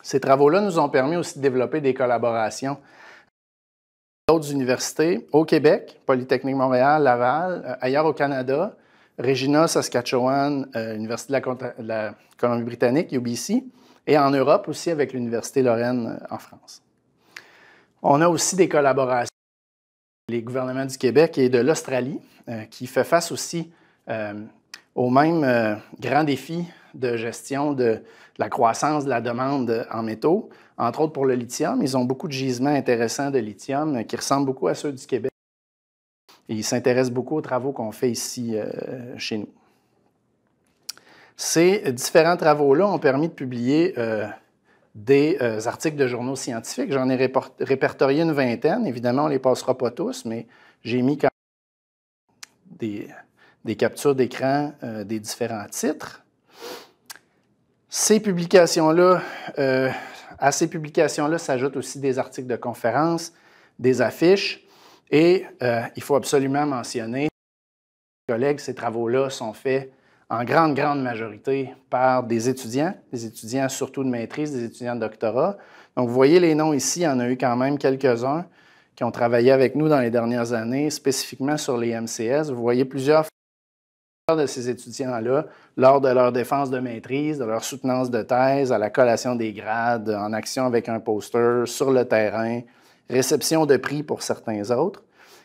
Speaker 2: Ces travaux-là nous ont permis aussi de développer des collaborations avec d'autres universités au Québec, Polytechnique Montréal, Laval, ailleurs au Canada, Regina, Saskatchewan, Université de la Colombie-Britannique, UBC, et en Europe aussi avec l'Université Lorraine en France. On a aussi des collaborations les gouvernements du Québec et de l'Australie, qui fait face aussi aux mêmes grands défis de gestion de la croissance de la demande en métaux. Entre autres pour le lithium, ils ont beaucoup de gisements intéressants de lithium qui ressemblent beaucoup à ceux du Québec. Et ils s'intéressent beaucoup aux travaux qu'on fait ici chez nous. Ces différents travaux-là ont permis de publier des articles de journaux scientifiques. J'en ai répertorié une vingtaine. Évidemment, on ne les passera pas tous, mais j'ai mis quand même des captures d'écran des différents titres. Ces publications-là, à ces publications-là s'ajoutent aussi des articles de conférences, des affiches, et il faut absolument mentionner, collègues, ces travaux-là sont faits en grande majorité par des étudiants surtout de maîtrise, des étudiants de doctorat. Donc, vous voyez les noms ici, il y en a eu quand même quelques-uns qui ont travaillé avec nous dans les dernières années, spécifiquement sur les MCS. Vous voyez plusieurs de ces étudiants-là lors de leur défense de maîtrise, de leur soutenance de thèse, à la collation des grades, en action avec un poster, sur le terrain, réception de prix pour certains autres.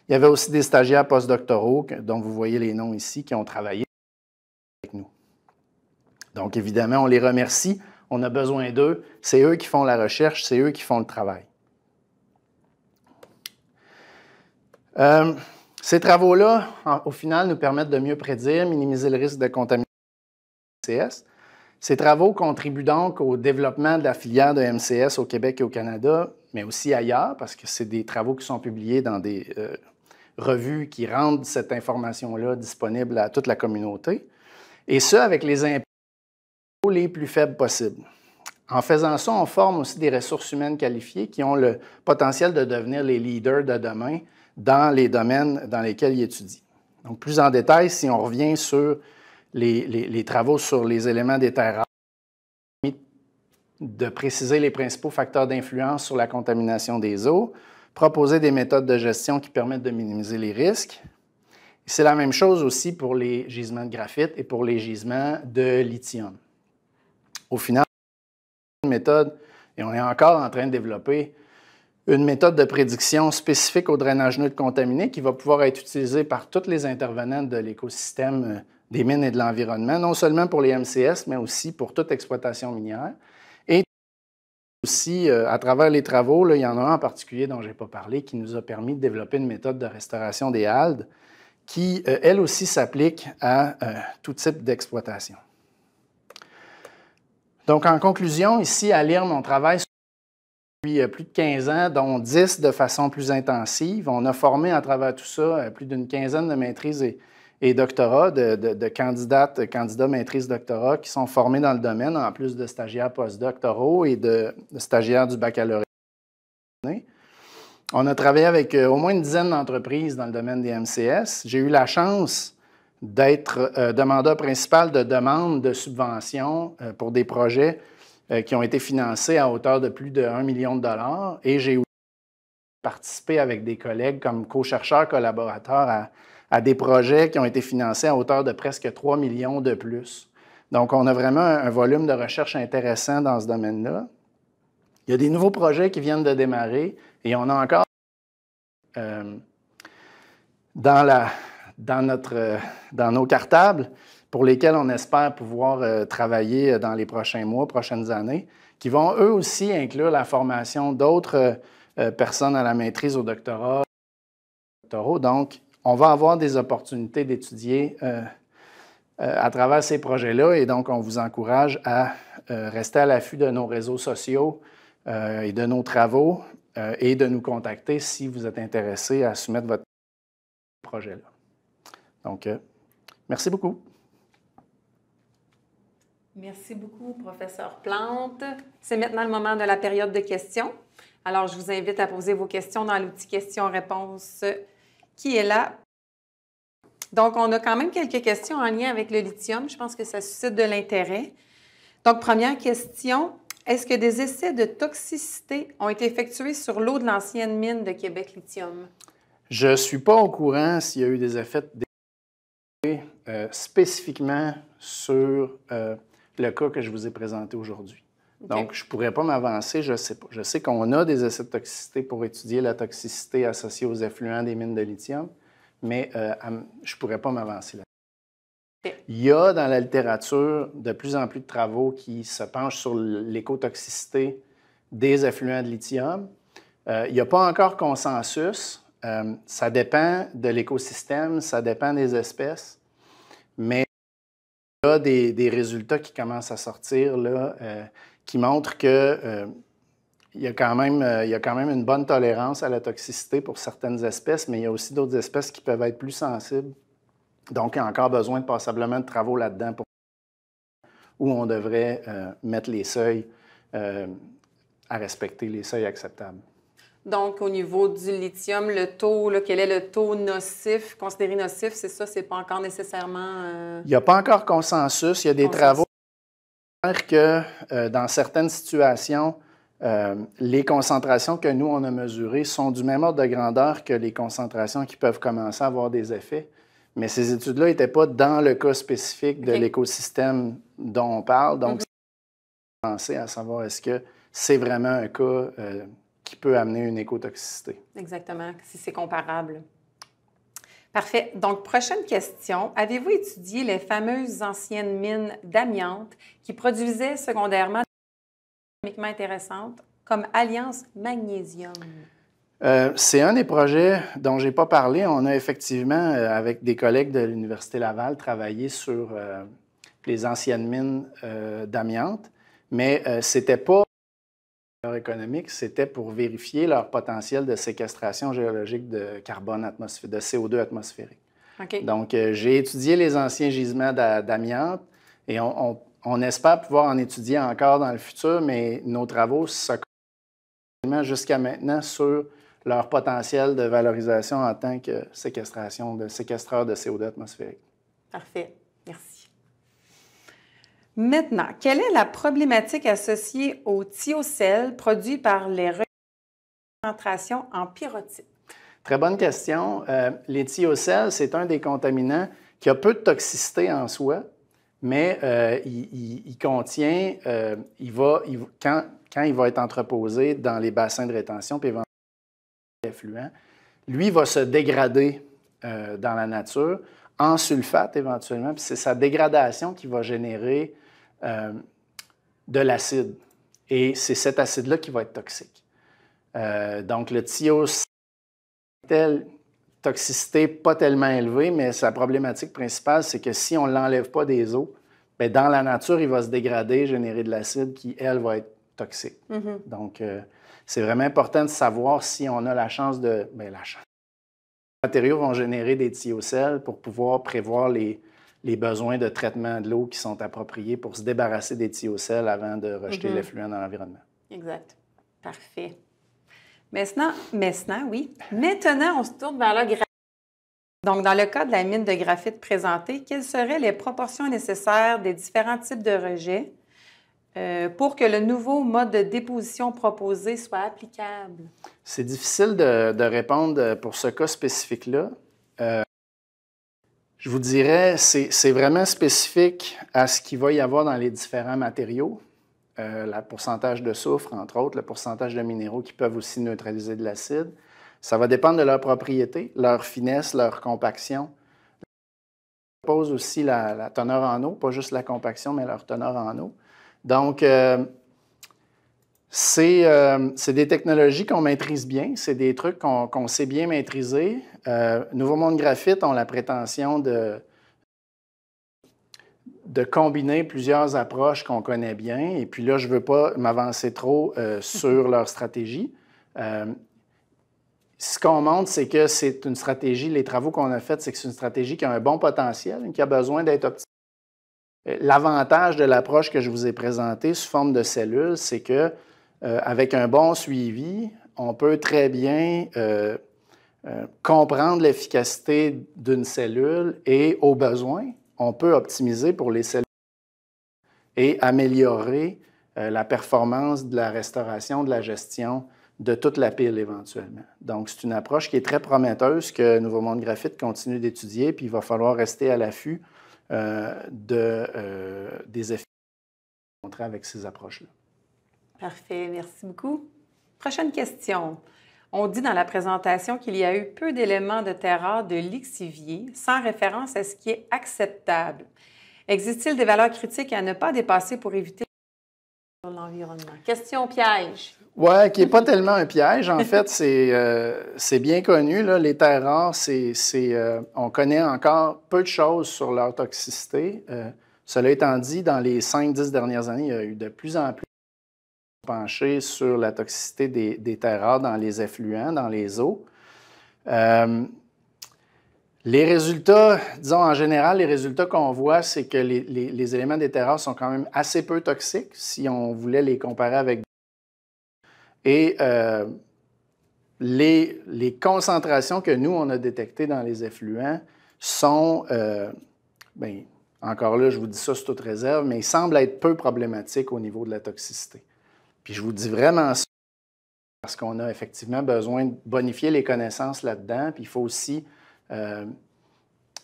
Speaker 2: Il y avait aussi des stagiaires postdoctoraux, dont vous voyez les noms ici, qui ont travaillé avec nous. Donc, évidemment, on les remercie. On a besoin d'eux. C'est eux qui font la recherche, c'est eux qui font le travail. Ces travaux-là, au final, nous permettent de mieux prédire, minimiser le risque de contamination de MCS. Ces travaux contribuent donc au développement de la filière de MCS au Québec et au Canada, mais aussi ailleurs, parce que c'est des travaux qui sont publiés dans des revues qui rendent cette information-là disponible à toute la communauté, et ce, avec les impôts les plus faibles possibles. En faisant ça, on forme aussi des ressources humaines qualifiées qui ont le potentiel de devenir les leaders de demain dans les domaines dans lesquels ils étudient. Donc, plus en détail, si on revient sur les travaux sur les éléments des terres rares, de préciser les principaux facteurs d'influence sur la contamination des eaux, proposer des méthodes de gestion qui permettent de minimiser les risques. C'est la même chose aussi pour les gisements de graphite et pour les gisements de lithium. Au final, une méthode, et on est encore en train de développer une méthode de prédiction spécifique au drainage neutre contaminé qui va pouvoir être utilisée par tous les intervenants de l'écosystème des mines et de l'environnement, non seulement pour les MCS, mais aussi pour toute exploitation minière. Et aussi, à travers les travaux, là, il y en a un en particulier dont je n'ai pas parlé, qui nous a permis de développer une méthode de restauration des haldes qui, elle aussi, s'applique à tout type d'exploitation. Donc, en conclusion, ici, à l'IRM, on travaille depuis plus de 15 ans, dont 10 de façon plus intensive. On a formé à travers tout ça plus d'une quinzaine de maîtrises et doctorats, de candidats maîtrise doctorat qui sont formés dans le domaine, en plus de stagiaires postdoctoraux et de stagiaires du baccalauréat. On a travaillé avec au moins une dizaine d'entreprises dans le domaine des MCS. J'ai eu la chance d'être demandeur principal de demande de subventions pour des projets qui ont été financés à hauteur de plus de 1 million de dollars. Et j'ai aussi participé avec des collègues comme co-chercheurs collaborateurs à des projets qui ont été financés à hauteur de presque 3 millions de plus. Donc, on a vraiment un volume de recherche intéressant dans ce domaine-là. Il y a des nouveaux projets qui viennent de démarrer et on a encore dans nos cartables pour lesquels on espère pouvoir travailler dans les prochains mois, prochaines années, qui vont eux aussi inclure la formation d'autres personnes à la maîtrise au doctorat. Donc, on va avoir des opportunités d'étudier à travers ces projets-là et donc on vous encourage à rester à l'affût de nos réseaux sociaux et de nos travaux et de nous contacter si vous êtes intéressé à soumettre votre projet-là. Donc, merci beaucoup.
Speaker 1: Merci beaucoup, professeur Plante. C'est maintenant le moment de la période de questions. Alors, je vous invite à poser vos questions dans l'outil questions-réponses qui est là. Donc, on a quand même quelques questions en lien avec le lithium. Je pense que ça suscite de l'intérêt. Donc, première question, est-ce que des essais de toxicité ont été effectués sur l'eau de l'ancienne mine de Québec Lithium? Je ne suis pas au courant s'il y a eu des effets
Speaker 2: spécifiquement sur le cas que je vous ai présenté aujourd'hui. Okay. Donc, je ne pourrais pas m'avancer, je ne sais pas. Je sais qu'on a des essais de toxicité pour étudier la toxicité associée aux effluents des mines de lithium, mais je ne pourrais pas m'avancer là. Okay. Il y a dans la littérature de plus en plus de travaux qui se penchent sur l'écotoxicité des effluents de lithium. Il n'y a pas encore consensus. Ça dépend de l'écosystème, ça dépend des espèces, mais il y a des résultats qui commencent à sortir là, qui montrent qu'il y a quand même une bonne tolérance à la toxicité pour certaines espèces, mais il y a aussi d'autres espèces qui peuvent être plus sensibles. Donc, il y a encore besoin de passablement de travaux là-dedans où on devrait mettre les seuils à respecter, les seuils acceptables.
Speaker 1: Donc, au niveau du lithium, le taux, là, quel est le taux nocif, considéré nocif, c'est ça, c'est pas encore nécessairement...
Speaker 2: Il n'y a pas encore consensus. Il y a des travaux qui montrent que dans certaines situations, les concentrations que nous, on a mesurées sont du même ordre de grandeur que les concentrations qui peuvent commencer à avoir des effets. Mais ces études-là n'étaient pas dans le cas spécifique de l'écosystème dont on parle. Donc, c'est penser à savoir est-ce que c'est vraiment un cas qui peut amener une écotoxicité.
Speaker 1: Exactement, si c'est comparable. Parfait. Donc, prochaine question. Avez-vous étudié les fameuses anciennes mines d'amiante qui produisaient secondairement des économiquement intéressantes comme Alliance Magnésium?
Speaker 2: C'est un des projets dont je n'ai pas parlé. On a effectivement, avec des collègues de l'Université Laval, travaillé sur les anciennes mines d'amiante, mais ce n'était pas économique, c'était pour vérifier leur potentiel de séquestration géologique de carbone atmosphérique, de CO2 atmosphérique. Okay. Donc, j'ai étudié les anciens gisements d'amiante et on espère pouvoir en étudier encore dans le futur, mais nos travaux se concentrent jusqu'à maintenant sur leur potentiel de valorisation en tant que séquestration, de séquestreur de CO2 atmosphérique.
Speaker 1: Parfait. Merci. Maintenant, quelle est la problématique associée au thiocell produit par les concentrations en pyrotype?
Speaker 2: Très bonne question. Les thiocelles, c'est un des contaminants qui a peu de toxicité en soi, mais il contient, quand il va être entreposé dans les bassins de rétention, puis éventuellement les effluents, lui va se dégrader dans la nature en sulfate éventuellement, puis c'est sa dégradation qui va générer de l'acide. Et c'est cet acide-là qui va être toxique. Donc le thiocelle, toxicité pas tellement élevée, mais sa problématique principale, c'est que si on ne l'enlève pas des eaux, bien, dans la nature, il va se dégrader, générer de l'acide qui, elle, va être toxique. Mm-hmm. Donc, c'est vraiment important de savoir si on a la chance de... Bien, la chance. Les matériaux vont générer des thiocelles pour pouvoir prévoir les besoins de traitement de l'eau qui sont appropriés pour se débarrasser des thiocelles avant de rejeter l'effluent dans l'environnement.
Speaker 1: Exact. Parfait. Maintenant, oui. Maintenant, on se tourne vers le graphite. Donc, dans le cas de la mine de graphite présentée, quelles seraient les proportions nécessaires des différents types de rejets pour que le nouveau mode de déposition proposé soit applicable?
Speaker 2: C'est difficile de répondre pour ce cas spécifique-là. Je vous dirais, c'est vraiment spécifique à ce qu'il va y avoir dans les différents matériaux. Le pourcentage de soufre, entre autres, le pourcentage de minéraux qui peuvent aussi neutraliser de l'acide. Ça va dépendre de leurs propriétés, leur finesse, leur compaction. Ça pose aussi la teneur en eau, pas juste la compaction, mais leur teneur en eau. Donc, c'est des technologies qu'on maîtrise bien, c'est des trucs qu'on sait bien maîtriser. Nouveau Monde Graphite ont la prétention de combiner plusieurs approches qu'on connaît bien. Et puis là, je ne veux pas m'avancer trop sur leur stratégie. Ce qu'on montre, c'est que c'est une stratégie, les travaux qu'on a faits, c'est que c'est une stratégie qui a un bon potentiel, qui a besoin d'être optimisée. L'avantage de l'approche que je vous ai présentée sous forme de cellules, c'est que avec un bon suivi, on peut très bien comprendre l'efficacité d'une cellule et, au besoin, on peut optimiser pour les cellules et améliorer la performance de la restauration, de la gestion de toute la pile éventuellement. Donc, c'est une approche qui est très prometteuse que Nouveau Monde Graphite continue d'étudier, puis il va falloir rester à l'affût des effets rencontrés avec ces approches-là.
Speaker 1: Parfait, merci beaucoup. Prochaine question. On dit dans la présentation qu'il y a eu peu d'éléments de terre rare de lixivier, sans référence à ce qui est acceptable. Existe-t-il des valeurs critiques à ne pas dépasser pour éviter l'environnement? Question piège.
Speaker 2: Oui, qui n'est pas tellement un piège. En fait, c'est bien connu. Là, les terres rares, on connaît encore peu de choses sur leur toxicité. Cela étant dit, dans les 5-10 dernières années, il y a eu de plus en plus penché sur la toxicité des terres rares dans les effluents, dans les eaux. Les résultats, disons en général, les résultats qu'on voit, c'est que les éléments des terres rares sont quand même assez peu toxiques si on voulait les comparer avec. Et les concentrations que nous, on a détectées dans les effluents sont, bien, encore là, je vous dis ça sous toute réserve, mais ils semblent être peu problématiques au niveau de la toxicité. Puis je vous dis vraiment ça parce qu'on a effectivement besoin de bonifier les connaissances là-dedans. Puis il faut aussi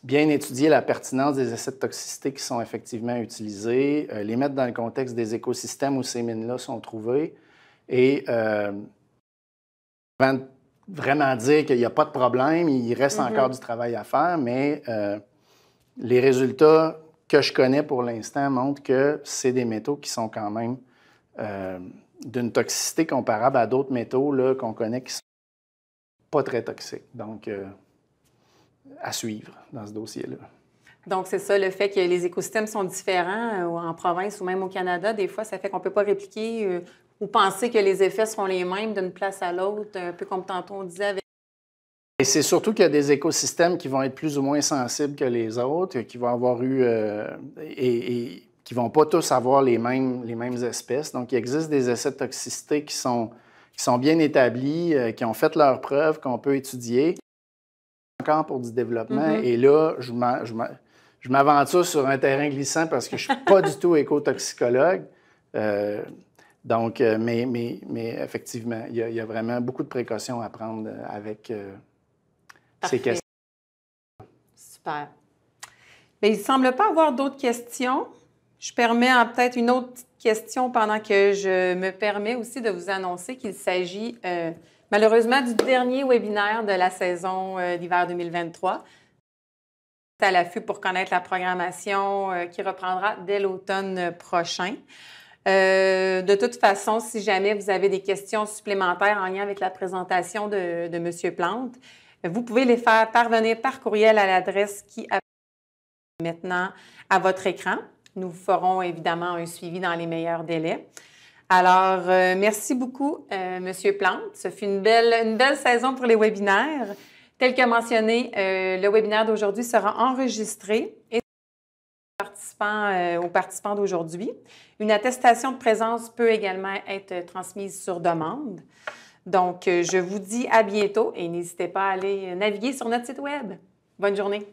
Speaker 2: bien étudier la pertinence des essais de toxicité qui sont effectivement utilisés, les mettre dans le contexte des écosystèmes où ces mines-là sont trouvées et vraiment dire qu'il n'y a pas de problème, il reste encore du travail à faire, mais les résultats que je connais pour l'instant montrent que c'est des métaux qui sont quand même d'une toxicité comparable à d'autres métaux là, qu'on connaît qui ne sont pas très toxiques. Donc, à suivre dans ce dossier-là.
Speaker 1: Donc, c'est ça, le fait que les écosystèmes sont différents en province ou même au Canada, des fois, ça fait qu'on ne peut pas répliquer ou penser que les effets seront les mêmes d'une place à l'autre, un peu comme tantôt on disait avec...
Speaker 2: Et c'est surtout qu'il y a des écosystèmes qui vont être plus ou moins sensibles que les autres, qui vont avoir eu... et qui ne vont pas tous avoir les mêmes espèces. Donc, il existe des essais de toxicité qui sont bien établis, qui ont fait leurs preuves, qu'on peut étudier. Encore pour du développement. Et là, je m'aventure sur un terrain glissant parce que je ne suis pas du tout écotoxicologue. Mais effectivement, il y a vraiment beaucoup de précautions à prendre avec ces questions.
Speaker 1: Super. Bien, il ne semble pas avoir d'autres questions. Je permets peut-être une autre petite question pendant que je me permets aussi de vous annoncer qu'il s'agit malheureusement du dernier webinaire de la saison d'hiver 2023. À l'affût pour connaître la programmation qui reprendra dès l'automne prochain. De toute façon, si jamais vous avez des questions supplémentaires en lien avec la présentation de M. Plante, vous pouvez les faire parvenir par courriel à l'adresse qui apparaît maintenant à votre écran. Nous vous ferons évidemment un suivi dans les meilleurs délais. Alors, merci beaucoup, M. Plante. Ce fut une belle saison pour les webinaires. Tel que mentionné, le webinaire d'aujourd'hui sera enregistré et aux participants d'aujourd'hui. Une attestation de présence peut également être transmise sur demande. Donc, je vous dis à bientôt et n'hésitez pas à aller naviguer sur notre site Web. Bonne journée.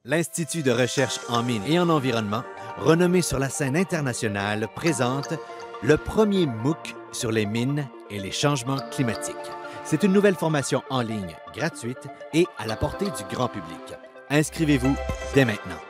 Speaker 3: L'Institut de recherche en mines et en environnement, renommé sur la scène internationale, présente le premier MOOC sur les mines et les changements climatiques. C'est une nouvelle formation en ligne, gratuite et à la portée du grand public. Inscrivez-vous dès maintenant.